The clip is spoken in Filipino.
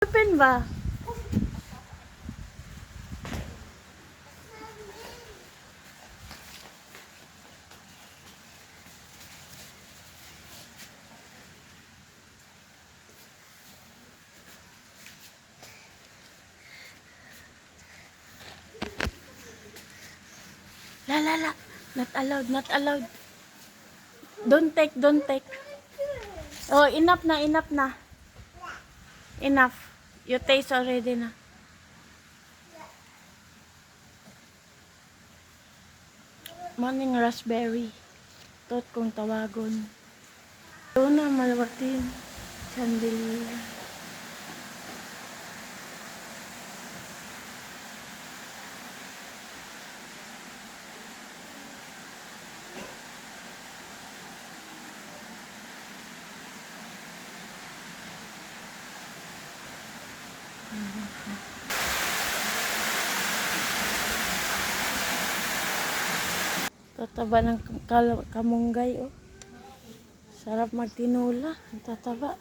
Open ba? La. Not allowed, not allowed. Don't take, don't take. Oh, enough na, enough na. Enough. You taste already na. Morning raspberry. Tot kong tawagon. Ito na, malawatin. Chandelier. Tataba ng kamunggay, oh. Sarap magtinula. Ang tataba.